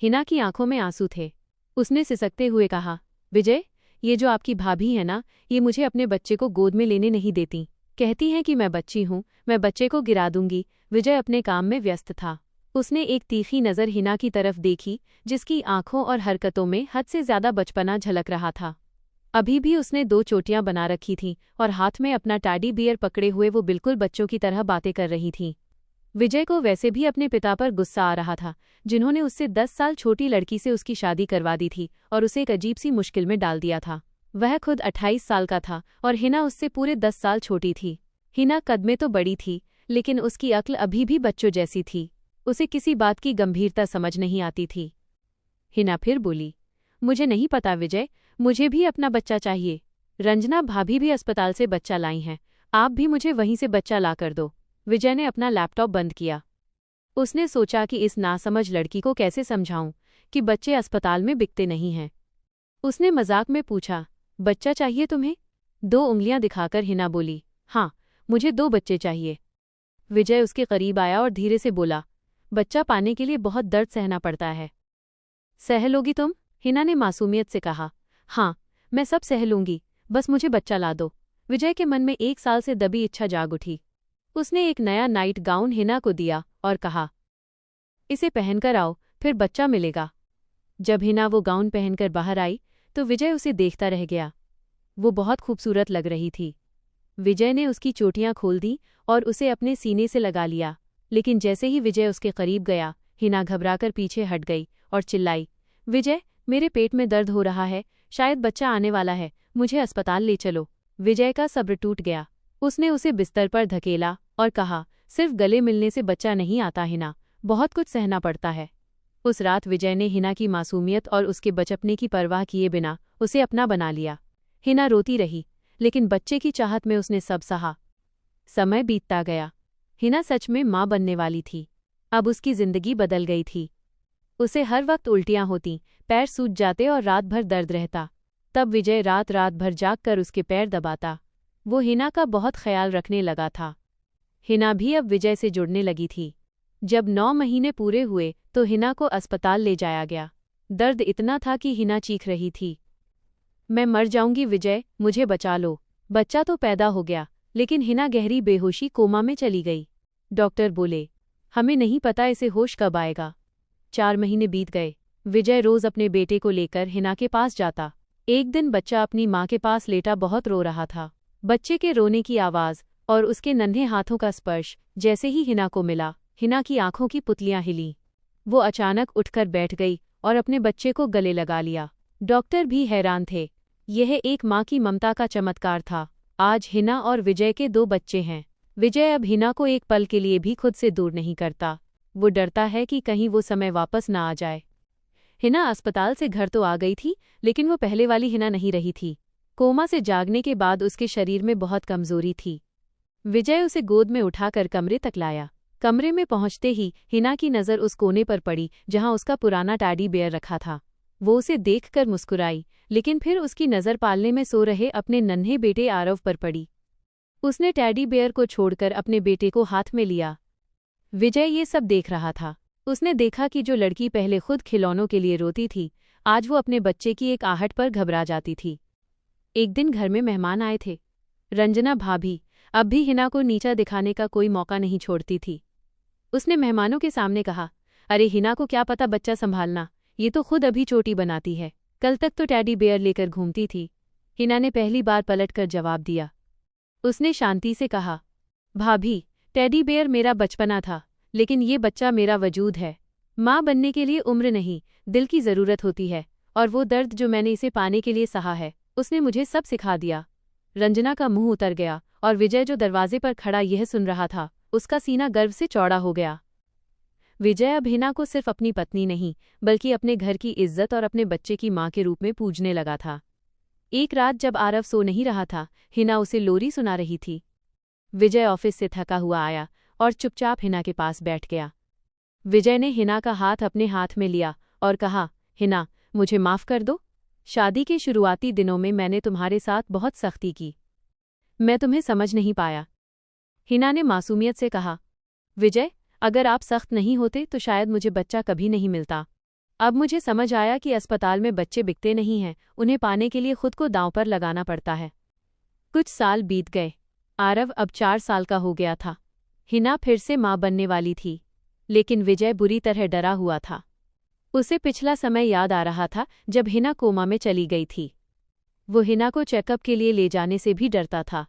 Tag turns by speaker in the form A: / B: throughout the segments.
A: हिना की आंखों में आंसू थे। उसने सिसकते हुए कहा, विजय, ये जो आपकी भाभी है ना, ये मुझे अपने बच्चे को गोद में लेने नहीं देती। कहती हैं कि मैं बच्ची हूँ, मैं बच्चे को गिरा दूंगी। विजय अपने काम में व्यस्त था। उसने एक तीखी नज़र हिना की तरफ देखी, जिसकी आंखों और हरकतों में हद से ज्यादा बचपना झलक रहा था। अभी भी उसने 2 चोटियां बना रखी थीं और हाथ में अपना टैडी बियर पकड़े हुए वो बिल्कुल बच्चों की तरह बातें कर रही थीं। विजय को वैसे भी अपने पिता पर गुस्सा आ रहा था, जिन्होंने उससे 10 साल छोटी लड़की से उसकी शादी करवा दी थी और उसे एक अजीब सी मुश्किल में डाल दिया था। वह खुद 28 साल का था और हिना उससे पूरे 10 साल छोटी थी। हिना कद में तो बड़ी थी, लेकिन उसकी अक्ल अभी भी बच्चों जैसी थी। उसे किसी बात की गंभीरता समझ नहीं आती थी। हिना फिर बोली, मुझे नहीं पता विजय, मुझे भी अपना बच्चा चाहिए। रंजना भाभी भी अस्पताल से बच्चा लाई हैं, आप भी मुझे वहीं से बच्चा ला कर दो। विजय ने अपना लैपटॉप बंद किया। उसने सोचा कि इस नासमझ लड़की को कैसे समझाऊं कि बच्चे अस्पताल में बिकते नहीं हैं। उसने मजाक में पूछा, बच्चा चाहिए तुम्हें? 2 उंगलियां दिखाकर हिना बोली, हाँ, मुझे 2 बच्चे चाहिए। विजय उसके करीब आया और धीरे से बोला, बच्चा पाने के लिए बहुत दर्द सहना पड़ता है। सह लोगी तुम? हिना ने मासूमियत से कहा, हाँ, मैं सब सह लूंगी, बस मुझे बच्चा ला दो। विजय के मन में 1 साल से दबी इच्छा जाग उठी। उसने एक नया नाइट गाउन हिना को दिया और कहा, इसे पहनकर आओ, फिर बच्चा मिलेगा। जब हिना वो गाउन पहनकर बाहर आई तो विजय उसे देखता रह गया। वो बहुत खूबसूरत लग रही थी। विजय ने उसकी चोटियां खोल दी और उसे अपने सीने से लगा लिया, लेकिन जैसे ही विजय उसके करीब गया, हिना घबराकर पीछे हट गई और चिल्लाई, विजय, मेरे पेट में दर्द हो रहा है, शायद बच्चा आने वाला है, मुझे अस्पताल ले चलो। विजय का सब्र टूट गया। उसने उसे बिस्तर पर धकेला और कहा, सिर्फ गले मिलने से बच्चा नहीं आता हिना, बहुत कुछ सहना पड़ता है। उस रात विजय ने हिना की मासूमियत और उसके बचपने की परवाह किए बिना उसे अपना बना लिया। हिना रोती रही, लेकिन बच्चे की चाहत में उसने सब सहा। समय बीतता गया। हिना सच में माँ बनने वाली थी। अब उसकी जिंदगी बदल गई थी। उसे हर वक्त उल्टियां होती, पैर सूज जाते और रात भर दर्द रहता। तब विजय रात रात भर जागकर उसके पैर दबाता। वो हिना का बहुत ख्याल रखने लगा था। हिना भी अब विजय से जुड़ने लगी थी। जब 9 महीने पूरे हुए तो हिना को अस्पताल ले जाया गया। दर्द इतना था कि हिना चीख रही थी, मैं मर जाऊंगी विजय, मुझे बचा लो। बच्चा तो पैदा हो गया, लेकिन हिना गहरी बेहोशी कोमा में चली गई। डॉक्टर बोले, हमें नहीं पता इसे होश कब आएगा। 4 महीने बीत गए। विजय रोज अपने बेटे को लेकर हिना के पास जाता। एक दिन बच्चा अपनी माँ के पास लेटा बहुत रो रहा था। बच्चे के रोने की आवाज़ और उसके नन्हे हाथों का स्पर्श जैसे ही हिना को मिला, हिना की आंखों की पुतलियां हिलीं। वो अचानक उठकर बैठ गई और अपने बच्चे को गले लगा लिया। डॉक्टर भी हैरान थे। यह एक माँ की ममता का चमत्कार था। आज हिना और विजय के 2 बच्चे हैं। विजय अब हिना को एक पल के लिए भी खुद से दूर नहीं करता। वो डरता है कि कहीं वो समय वापस ना आ जाए। हिना अस्पताल से घर तो आ गई थी, लेकिन वो पहले वाली हिना नहीं रही थी। कोमा से जागने के बाद उसके शरीर में बहुत कमजोरी थी। विजय उसे गोद में उठाकर कमरे तक लाया। कमरे में पहुंचते ही हिना की नज़र उस कोने पर पड़ी जहां उसका पुराना टैडी बेयर रखा था। वो उसे देखकर मुस्कुराई, लेकिन फिर उसकी नज़र पालने में सो रहे अपने नन्हे बेटे आरव पर पड़ी। उसने टैडी बेयर को छोड़कर अपने बेटे को हाथ में लिया। विजय ये सब देख रहा था। उसने देखा कि जो लड़की पहले खुद खिलौनों के लिए रोती थी, आज वो अपने बच्चे की एक आहट पर घबरा जाती थी। एक दिन घर में मेहमान आए थे। रंजना भाभी अब भी हिना को नीचा दिखाने का कोई मौका नहीं छोड़ती थी। उसने मेहमानों के सामने कहा, अरे हिना को क्या पता बच्चा संभालना, ये तो खुद अभी चोटी बनाती है, कल तक तो टैडी बेयर लेकर घूमती थी। हिना ने पहली बार पलटकर जवाब दिया। उसने शांति से कहा, भाभी, टैडी बेयर मेरा बचपना था, लेकिन ये बच्चा मेरा वजूद है। माँ बनने के लिए उम्र नहीं, दिल की ज़रूरत होती है, और वो दर्द जो मैंने इसे पाने के लिए सहा है, उसने मुझे सब सिखा दिया। रंजना का मुंह उतर गया और विजय जो दरवाजे पर खड़ा यह सुन रहा था, उसका सीना गर्व से चौड़ा हो गया। विजय अब हिना को सिर्फ अपनी पत्नी नहीं, बल्कि अपने घर की इज्जत और अपने बच्चे की माँ के रूप में पूजने लगा था। एक रात जब आरव सो नहीं रहा था, हिना उसे लोरी सुना रही थी। विजय ऑफिस से थका हुआ आया और चुपचाप हिना के पास बैठ गया। विजय ने हिना का हाथ अपने हाथ में लिया और कहा, हिना, मुझे माफ़ कर दो। शादी के शुरुआती दिनों में मैंने तुम्हारे साथ बहुत सख्ती की। मैं तुम्हें समझ नहीं पाया। हिना ने मासूमियत से कहा, विजय, अगर आप सख्त नहीं होते तो शायद मुझे बच्चा कभी नहीं मिलता। अब मुझे समझ आया कि अस्पताल में बच्चे बिकते नहीं हैं, उन्हें पाने के लिए खुद को दांव पर लगाना पड़ता है। कुछ साल बीत गए। आरव अब 4 साल का हो गया था। हिना फिर से मां बनने वाली थी, लेकिन विजय बुरी तरह डरा हुआ था। उसे पिछला समय याद आ रहा था जब हिना कोमा में चली गई थी। वो हिना को चेकअप के लिए ले जाने से भी डरता था।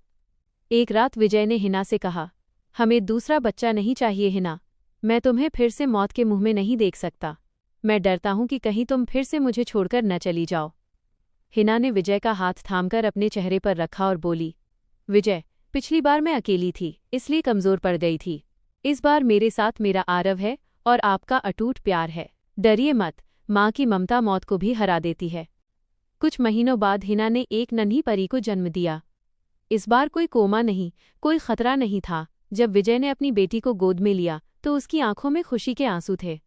A: एक रात विजय ने हिना से कहा, हमें दूसरा बच्चा नहीं चाहिए हिना, मैं तुम्हें फिर से मौत के मुंह में नहीं देख सकता। मैं डरता हूं कि कहीं तुम फिर से मुझे छोड़कर न चली जाओ। हिना ने विजय का हाथ थामकर अपने चेहरे पर रखा और बोली, विजय, पिछली बार मैं अकेली थी, इसलिए कमजोर पड़ गई थी। इस बार मेरे साथ मेरा आरव है और आपका अटूट प्यार है। डरिए मत, माँ की ममता मौत को भी हरा देती है। कुछ महीनों बाद हिना ने एक नन्ही परी को जन्म दिया। इस बार कोई कोमा नहीं, कोई खतरा नहीं था। जब विजय ने अपनी बेटी को गोद में लिया तो उसकी आंखों में खुशी के आंसू थे।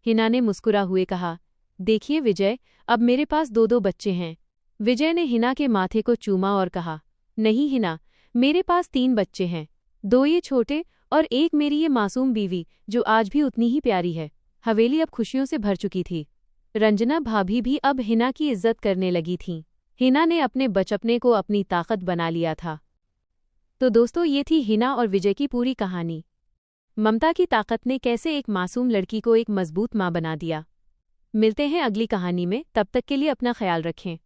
A: हिना ने मुस्कुरा हुए कहा, देखिए विजय, अब मेरे पास 2-2 बच्चे हैं। विजय ने हिना के माथे को चूमा और कहा, नहीं हिना, मेरे पास 3 बच्चे हैं, 2 ये छोटे और एक मेरी ये मासूम बीवी जो आज भी उतनी ही प्यारी है। हवेली अब खुशियों से भर चुकी थी। रंजना भाभी भी अब हिना की इज्जत करने लगी थीं। हिना ने अपने बचपने को अपनी ताकत बना लिया था। तो दोस्तों, ये थी हिना और विजय की पूरी कहानी। ममता की ताकत ने कैसे एक मासूम लड़की को एक मजबूत मां बना दिया। मिलते हैं अगली कहानी में, तब तक के लिए अपना ख्याल रखें।